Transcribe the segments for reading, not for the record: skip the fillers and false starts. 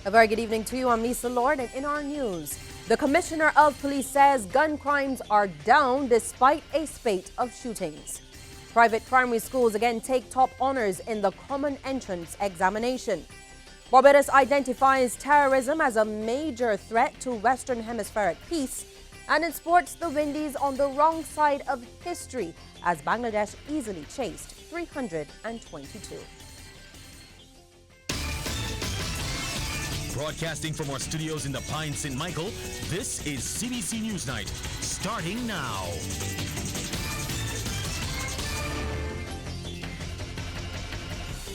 A very good evening to you. I'm Lisa Lord, and in our news, the Commissioner of Police says gun crimes are down despite a spate of shootings. Private primary schools again take top honors in the Common Entrance examination. Barbados identifies terrorism as a major threat to Western Hemispheric peace. And in sports, the Windies on the wrong side of history as Bangladesh easily chased 322. Broadcasting from our studios in the Pine St. Michael, this is CBC Newsnight, starting now.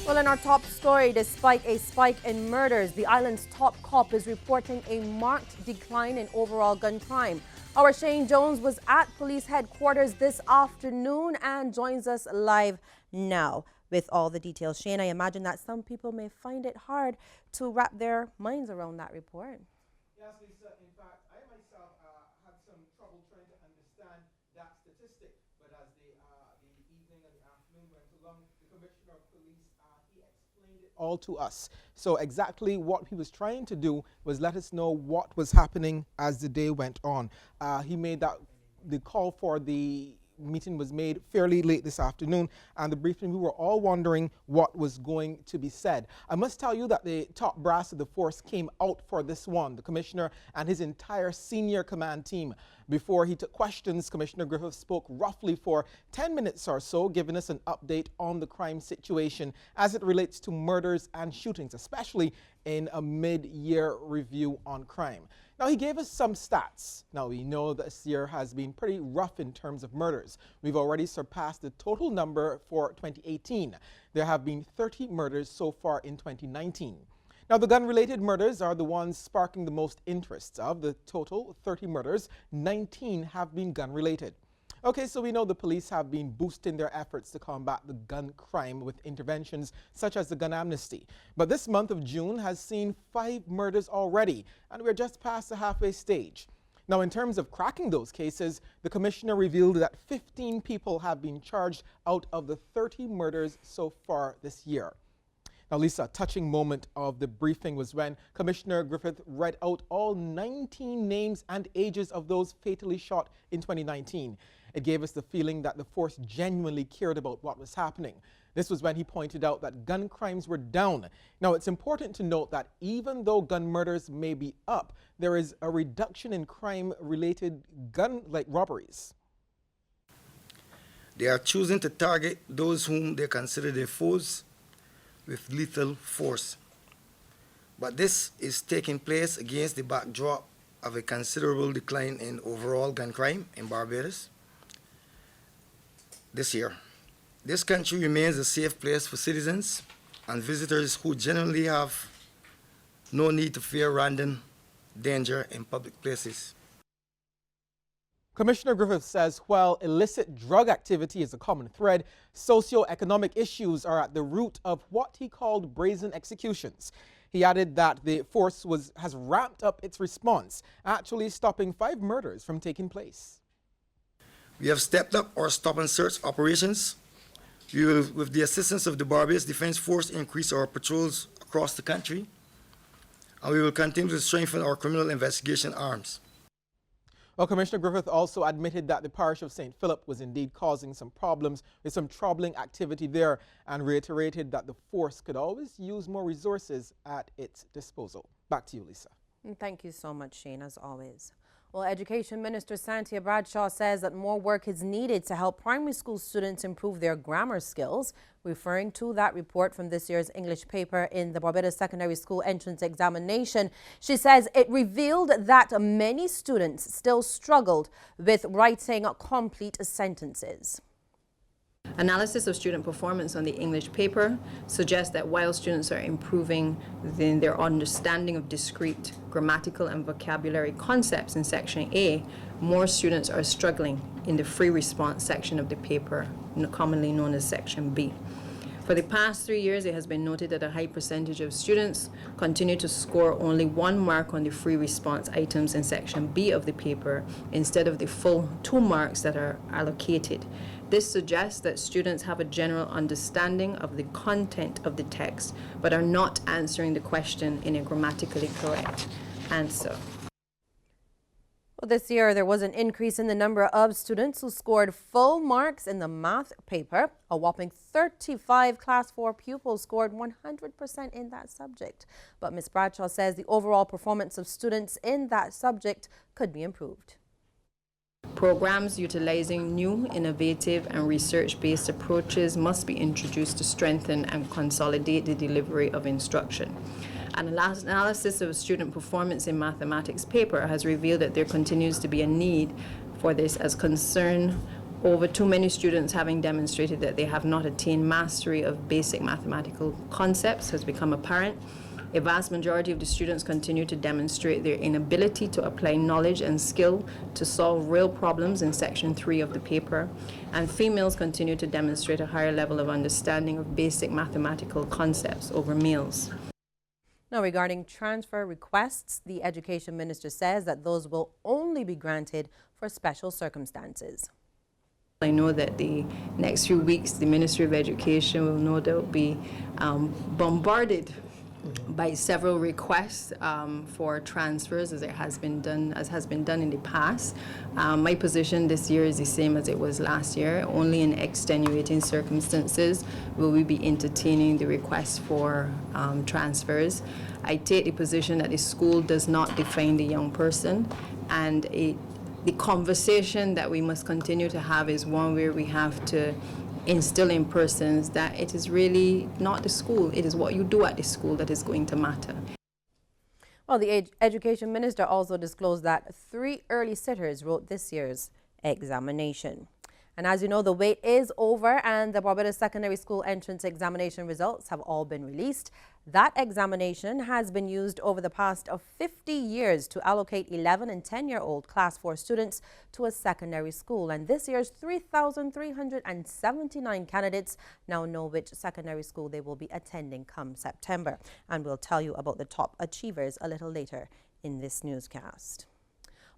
Well, in our top story, despite a spike in murders, the island's top cop is reporting a marked decline in overall gun crime. Our Shane Jones was at police headquarters this afternoon and joins us live now with all the details. Shane, I imagine that some people may find it hard to wrap their minds around that report. Yes, Lisa. In fact, I myself had some trouble trying to understand that statistic. But as the evening and the afternoon went along, the Commissioner of Police, he explained it all to us. So exactly what he was trying to do was let us know what was happening as the day went on. He made that the call for the meeting was made fairly late this afternoon, and the briefing, we were all wondering what was going to be said. I must tell you that the top brass of the force came out for this one, the commissioner and his entire senior command team. Before he took questions, Commissioner Griffith spoke roughly for 10 minutes or so, giving us an update on the crime situation as it relates to murders and shootings, especially in a mid-year review on crime. Now, he gave us some stats. Now, we know this year has been pretty rough in terms of murders. We've already surpassed the total number for 2018. There have been 30 murders so far in 2019. Now, the gun-related murders are the ones sparking the most interest. Of the total 30 murders, 19 have been gun-related. Okay, so we know the police have been boosting their efforts to combat the gun crime with interventions such as the gun amnesty. But this month of June has seen 5 murders already, and we're just past the halfway stage. Now, in terms of cracking those cases, the commissioner revealed that 15 people have been charged out of the 30 murders so far this year. Now, Lisa, a touching moment of the briefing was when Commissioner Griffith read out all 19 names and ages of those fatally shot in 2019. It gave us the feeling that the force genuinely cared about what was happening. This was when he pointed out that gun crimes were down. Now, it's important to note that even though gun murders may be up, there is a reduction in crime-related gun-like robberies. They are choosing to target those whom they consider their foes with lethal force. But this is taking place against the backdrop of a considerable decline in overall gun crime in Barbados this year. This country remains a safe place for citizens and visitors who generally have no need to fear random danger in public places. Commissioner Griffith says while illicit drug activity is a common thread, socio-economic issues are at the root of what he called brazen executions. He added that the force has ramped up its response, actually stopping 5 murders from taking place. We have stepped up our stop and search operations. We will, with the assistance of the Barbados Defense Force, increase our patrols across the country, and we will continue to strengthen our criminal investigation arms. Well, Commissioner Griffith also admitted that the parish of St. Philip was indeed causing some problems with some troubling activity there, and reiterated that the force could always use more resources at its disposal. Back to you, Lisa. Thank you so much, Shane, as always. Well, Education Minister Santia Bradshaw says that more work is needed to help primary school students improve their grammar skills, referring to that report from this year's English paper in the Barbados Secondary School Entrance Examination. She says it revealed that many students still struggled with writing complete sentences. Analysis of student performance on the English paper suggests that while students are improving in their understanding of discrete grammatical and vocabulary concepts in Section A, more students are struggling in the free response section of the paper, commonly known as Section B. For the past 3 years, it has been noted that a high percentage of students continue to score only 1 mark on the free response items in Section B of the paper instead of the full 2 marks that are allocated. This suggests that students have a general understanding of the content of the text, but are not answering the question in a grammatically correct answer. Well, this year, there was an increase in the number of students who scored full marks in the math paper. A whopping 35 Class 4 pupils scored 100% in that subject. But Ms. Bradshaw says the overall performance of students in that subject could be improved. Programs utilizing new, innovative, and research-based approaches must be introduced to strengthen and consolidate the delivery of instruction. An analysis of student performance in mathematics paper has revealed that there continues to be a need for this, as concern over too many students having demonstrated that they have not attained mastery of basic mathematical concepts has become apparent. A vast majority of the students continue to demonstrate their inability to apply knowledge and skill to solve real problems in Section 3 of the paper, and females continue to demonstrate a higher level of understanding of basic mathematical concepts over males. Now, regarding transfer requests, the Education Minister says that those will only be granted for special circumstances. I know that the next few weeks, the Ministry of Education will no doubt be bombarded by several requests for transfers, as has been done in the past. My position this year is the same as it was last year. Only in extenuating circumstances will we be entertaining the requests for transfers. I take the position that the school does not define the young person, and the conversation that we must continue to have is one where we have to instill in persons that it is really not the school, it is what you do at the school that is going to matter. Well, the Education Minister also disclosed that 3 early sitters wrote this year's examination. And as you know, the wait is over and the Barbados Secondary School entrance examination results have all been released. That examination has been used over the past 50 years to allocate 11 and 10-year-old Class 4 students to a secondary school. And this year's 3,379 candidates now know which secondary school they will be attending come September. And we'll tell you about the top achievers a little later in this newscast.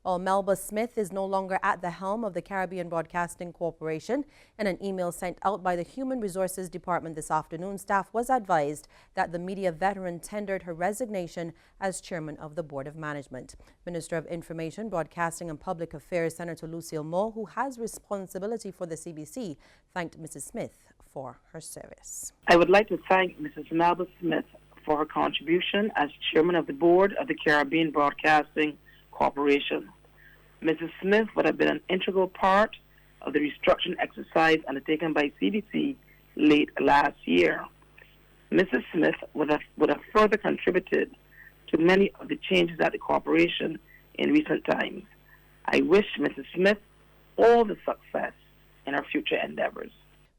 Well, Melba Smith is no longer at the helm of the Caribbean Broadcasting Corporation. In an email sent out by the Human Resources Department this afternoon, staff was advised that the media veteran tendered her resignation as chairman of the Board of Management. Minister of Information, Broadcasting and Public Affairs, Senator Lucille Moore, who has responsibility for the CBC, thanked Mrs. Smith for her service. I would like to thank Mrs. Melba Smith for her contribution as chairman of the board of the Caribbean Broadcasting Corporation. Mrs. Smith would have been an integral part of the restructuring exercise undertaken by CBC late last year. Mrs. Smith would have further contributed to many of the changes at the corporation in recent times. I wish Mrs. Smith all the success in her future endeavors.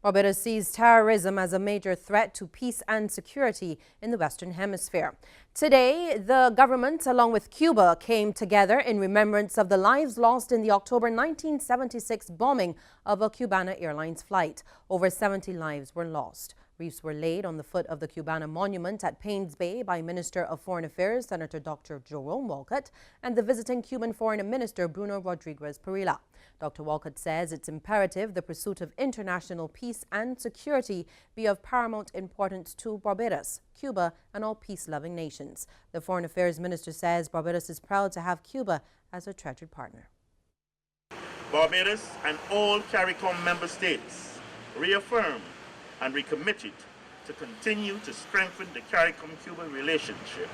Barbados sees terrorism as a major threat to peace and security in the Western Hemisphere. Today, the government, along with Cuba, came together in remembrance of the lives lost in the October 1976 bombing of a Cubana Airlines flight. Over 70 lives were lost. Wreaths were laid on the foot of the Cubana monument at Paynes Bay by Minister of Foreign Affairs, Senator Dr. Jerome Walcott, and the visiting Cuban Foreign Minister, Bruno Rodriguez Parilla. Dr. Walcott says it's imperative the pursuit of international peace and security be of paramount importance to Barbados, Cuba, and all peace-loving nations. The Foreign Affairs Minister says Barbados is proud to have Cuba as a treasured partner. Barbados and all CARICOM member states reaffirm and recommitted to continue to strengthen the CARICOM-Cuba relationship,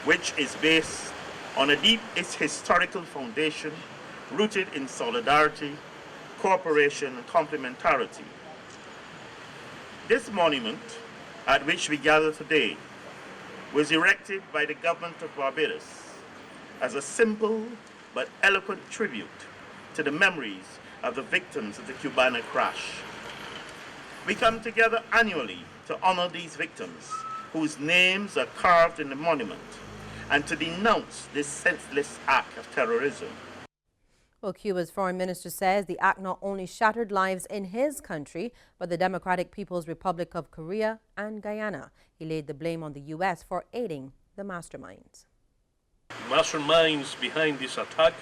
which is based on a deep historical foundation rooted in solidarity, cooperation, and complementarity. This monument, at which we gather today, was erected by the government of Barbados as a simple but eloquent tribute to the memories of the victims of the Cubana crash. We come together annually to honor these victims whose names are carved in the monument and to denounce this senseless act of terrorism. Well, Cuba's foreign minister says the act not only shattered lives in his country, but the Democratic People's Republic of Korea and Guyana. He laid the blame on the U.S. for aiding the masterminds. Masterminds behind this attack,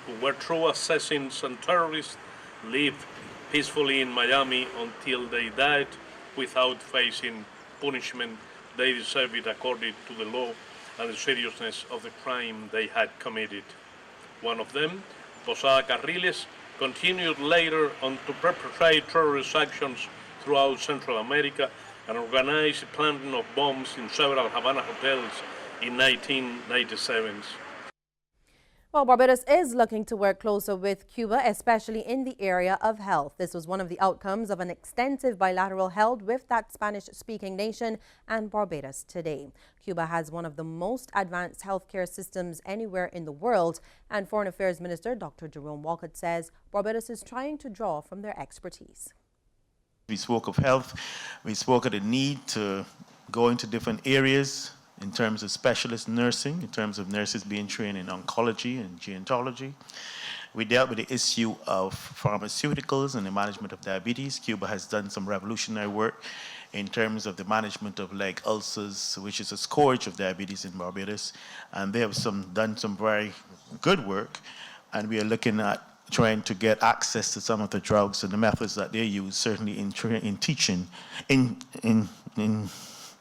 who were true assassins and terrorists, lived peacefully in Miami until they died without facing punishment. They deserve it according to the law and the seriousness of the crime they had committed. One of them, Posada Carriles, continued later on to perpetrate terrorist actions throughout Central America and organized planting of bombs in several Havana hotels in 1997. Well, Barbados is looking to work closer with Cuba, especially in the area of health. This was one of the outcomes of an extensive bilateral held with that Spanish-speaking nation and Barbados today. Cuba has one of the most advanced healthcare systems anywhere in the world, and Foreign Affairs Minister Dr. Jerome Walcott says Barbados is trying to draw from their expertise. We spoke of health. We spoke of the need to go into different areas in terms of specialist nursing, in terms of nurses being trained in oncology and gerontology. We dealt with the issue of pharmaceuticals and the management of diabetes. Cuba has done some revolutionary work in terms of the management of leg ulcers, which is a scourge of diabetes in Barbados. And they have done some very good work, and we are looking at trying to get access to some of the drugs and the methods that they use, certainly in teaching,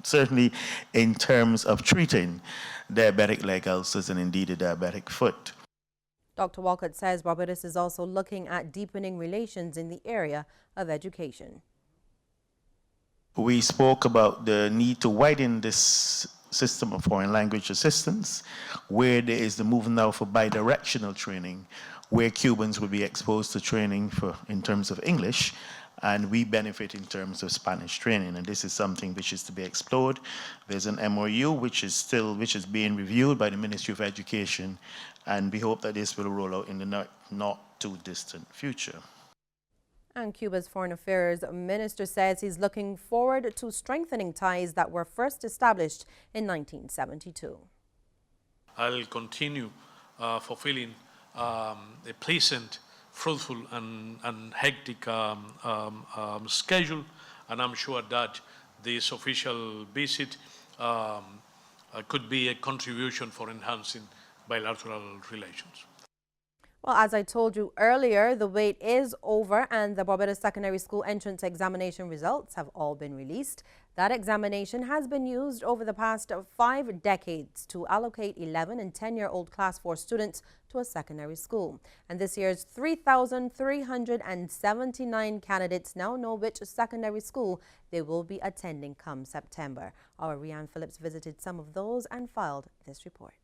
certainly in terms of treating diabetic leg ulcers and indeed a diabetic foot. Dr. Walcott says Barbados is also looking at deepening relations in the area of education. We spoke about the need to widen this system of foreign language assistance, where there is the move now for bidirectional training, where Cubans will be exposed to training in terms of English, and we benefit in terms of Spanish training, and this is something which is to be explored. There's an MOU which is being reviewed by the Ministry of Education, and we hope that this will roll out in the not too distant future. And Cuba's Foreign Affairs Minister says he's looking forward to strengthening ties that were first established in 1972. I'll continue fulfilling a pleasant, fruitful and hectic schedule, and I'm sure that this official visit could be a contribution for enhancing bilateral relations. Well, as I told you earlier, the wait is over and the Barbados Secondary School entrance examination results have all been released. That examination has been used over the past 5 decades to allocate 11 and 10-year-old Class 4 students to a secondary school. And this year's 3,379 candidates now know which secondary school they will be attending come September. Our Rianne Phillips visited some of those and filed this report.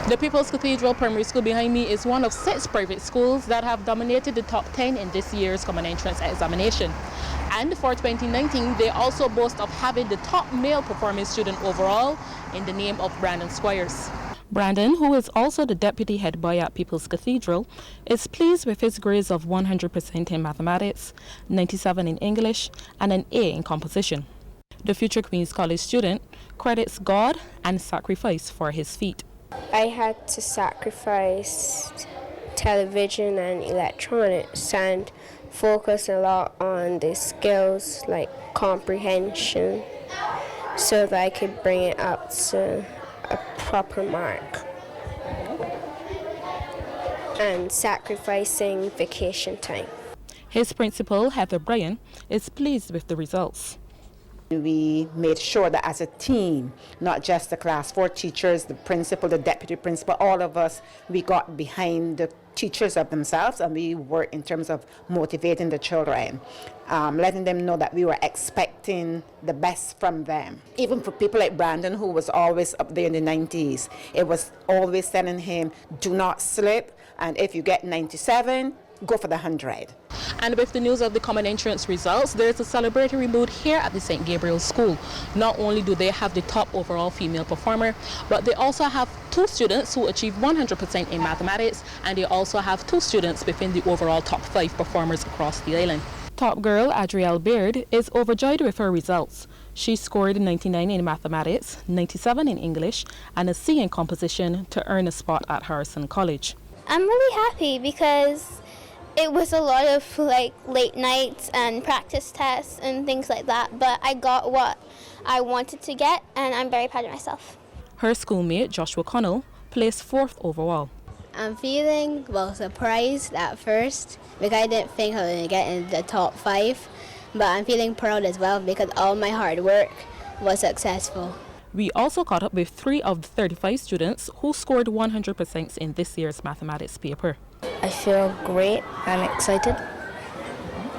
The People's Cathedral Primary School behind me is one of 6 private schools that have dominated the top 10 in this year's common entrance examination. And for 2019, they also boast of having the top male performing student overall in the name of Brandon Squires. Brandon, who is also the deputy head boy at People's Cathedral, is pleased with his grades of 100% in mathematics, 97 in English, and an A in composition. The future Queen's College student credits God and sacrifice for his feat. I had to sacrifice television and electronics and focus a lot on the skills like comprehension so that I could bring it up to a proper mark. And sacrificing vacation time. His principal, Heather Bryan, is pleased with the results. We made sure that as a team, not just the Class 4 teachers, the principal, the deputy principal, all of us, we got behind the teachers of themselves, and we worked in terms of motivating the children, letting them know that we were expecting the best from them. Even for people like Brandon, who was always up there in the 90s, it was always telling him, do not slip, and if you get 97, go for the 100. And with the news of the common entrance results, there is a celebratory mood here at the St. Gabriel's School. Not only do they have the top overall female performer, but they also have 2 students who achieve 100% in mathematics, and they also have 2 students within the overall top 5 performers across the island. Top girl Adrielle Beard is overjoyed with her results. She scored 99 in mathematics, 97 in English, and a C in composition to earn a spot at Harrison College. I'm really happy because it was a lot of late nights and practice tests and things like that, but I got what I wanted to get, and I'm very proud of myself. Her schoolmate, Joshua Connell, placed 4th overall. I'm feeling, well, surprised at first because I didn't think I would get in the top 5. But I'm feeling proud as well because all my hard work was successful. We also caught up with 3 of the 35 students who scored 100% in this year's mathematics paper. I feel great. I'm excited.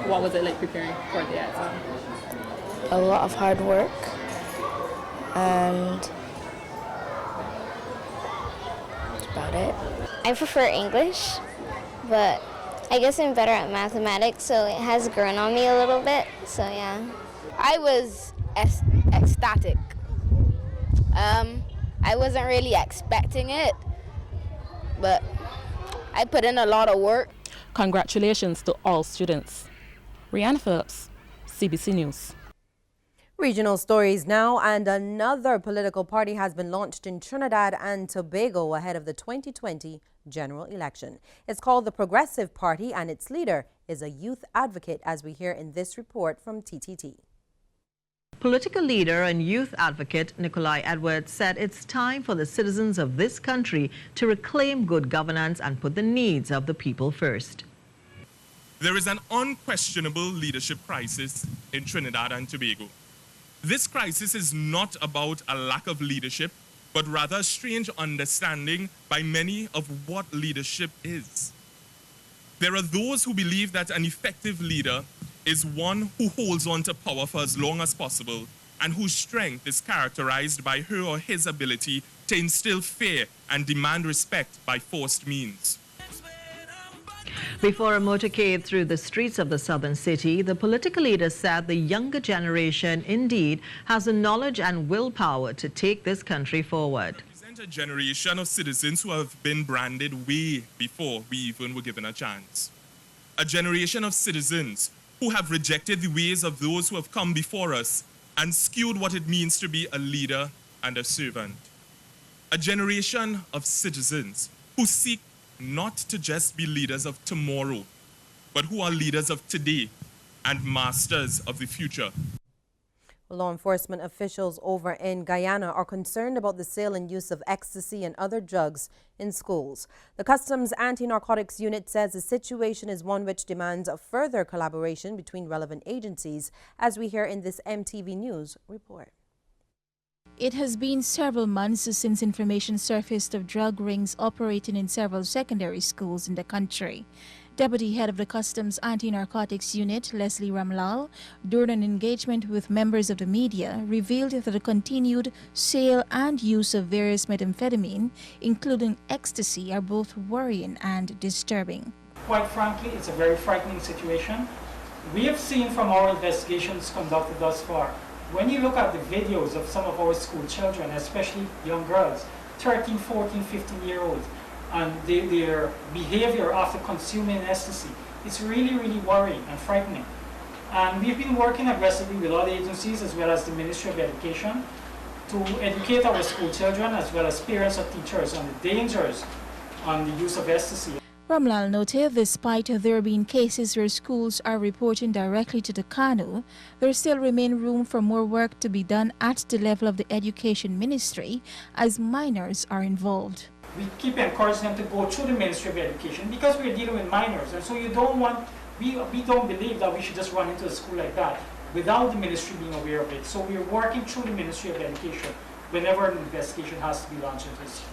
What was it like preparing for the exam? A lot of hard work, and that's about it. I prefer English, but I guess I'm better at mathematics, so it has grown on me a little bit, so yeah. I was ecstatic. I wasn't really expecting it, but I put in a lot of work. Congratulations to all students. Rihanna Phillips, CBC News. Regional stories now, and another political party has been launched in Trinidad and Tobago ahead of the 2020 general election. It's called the Progressive Party, and its leader is a youth advocate, as we hear in this report from TTT. Political leader and youth advocate Nikolai Edwards said it's time for the citizens of this country to reclaim good governance and put the needs of the people first. There is an unquestionable leadership crisis in Trinidad and Tobago. This crisis is not about a lack of leadership, but rather a strange understanding by many of what leadership is. There are those who believe that an effective leader is one who holds on to power for as long as possible and whose strength is characterized by her or his ability to instill fear and demand respect by forced means. Before a motorcade through the streets of the southern city, the political leader said the younger generation indeed has the knowledge and willpower to take this country forward. We represent a generation of citizens who have been branded way before we even were given a chance. A generation of citizens who have rejected the ways of those who have come before us and skewed what it means to be a leader and a servant. A generation of citizens who seek not to just be leaders of tomorrow, but who are leaders of today and masters of the future. Law enforcement officials over in Guyana are concerned about the sale and use of ecstasy and other drugs in schools. The Customs Anti-Narcotics Unit says the situation is one which demands a further collaboration between relevant agencies, as we hear in this MTV News report. It has been several months since information surfaced of drug rings operating in several secondary schools in the country. Deputy Head of the Customs Anti-Narcotics Unit, Leslie Ramlal, during an engagement with members of the media, revealed that the continued sale and use of various methamphetamine, including ecstasy, are both worrying and disturbing. Quite frankly, it's a very frightening situation. We have seen from our investigations conducted thus far, when you look at the videos of some of our school children, especially young girls, 13, 14, 15-year-olds, and their behavior after consuming ecstasy, it's really, really worrying and frightening. And we've been working aggressively with other agencies as well as the Ministry of Education to educate our school children as well as parents or teachers on the dangers on the use of ecstasy. Ramlal noted despite there being cases where schools are reporting directly to the KANU, there still remain room for more work to be done at the level of the Education Ministry as minors are involved. We keep encouraging them to go through the Ministry of Education because we're dealing with minors, and so we don't believe that we should just run into a school like that without the ministry being aware of it. So we're working through the Ministry of Education whenever an investigation has to be launched into the school.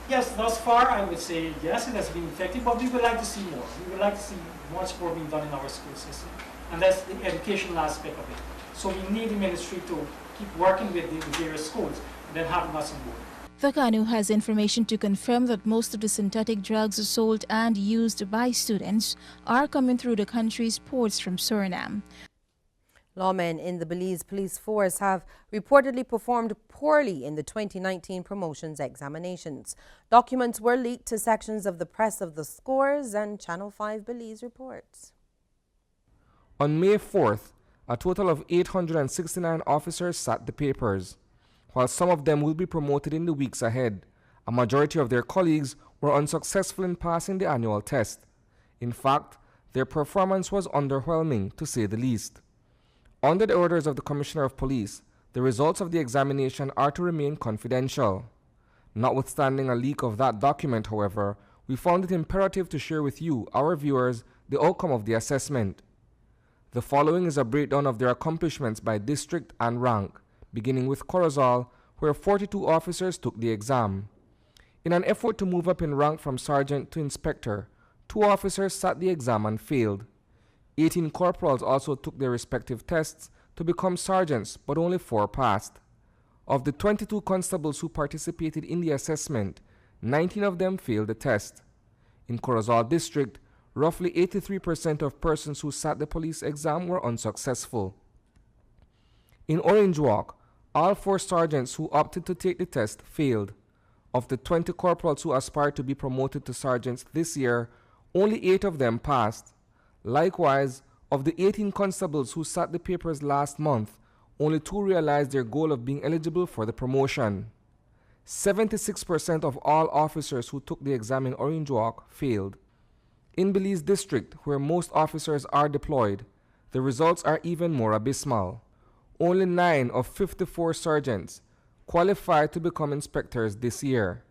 Yes, thus far I would say yes, it has been effective, but we would like to see more. We would like to see much more being done in our school system, and that's the educational aspect of it. So we need the ministry to keep working with the various schools and then having us on board. The KANU has information to confirm that most of the synthetic drugs sold and used by students are coming through the country's ports from Suriname. Lawmen in the Belize police force have reportedly performed poorly in the 2019 promotions examinations. Documents were leaked to sections of the press of the Scores, and Channel 5 Belize reports. On May 4th, a total of 869 officers sat the papers. While some of them will be promoted in the weeks ahead, a majority of their colleagues were unsuccessful in passing the annual test. In fact, their performance was underwhelming, to say the least. Under the orders of the Commissioner of Police, the results of the examination are to remain confidential. Notwithstanding a leak of that document, however, we found it imperative to share with you, our viewers, the outcome of the assessment. The following is a breakdown of their accomplishments by district and rank, beginning with Corozal, where 42 officers took the exam. In an effort to move up in rank from sergeant to inspector, 2 officers sat the exam and failed. 18 corporals also took their respective tests to become sergeants, but only 4 passed. Of the 22 constables who participated in the assessment, 19 of them failed the test. In Corozal district, roughly 83% of persons who sat the police exam were unsuccessful. In Orange Walk, all 4 sergeants who opted to take the test failed. Of the 20 corporals who aspired to be promoted to sergeants this year, only 8 of them passed. Likewise, of the 18 constables who sat the papers last month, only 2 realized their goal of being eligible for the promotion. 76% of all officers who took the exam in Orange Walk failed. In Belize district, where most officers are deployed, the results are even more abysmal. Only 9 of 54 sergeants qualified to become inspectors this year.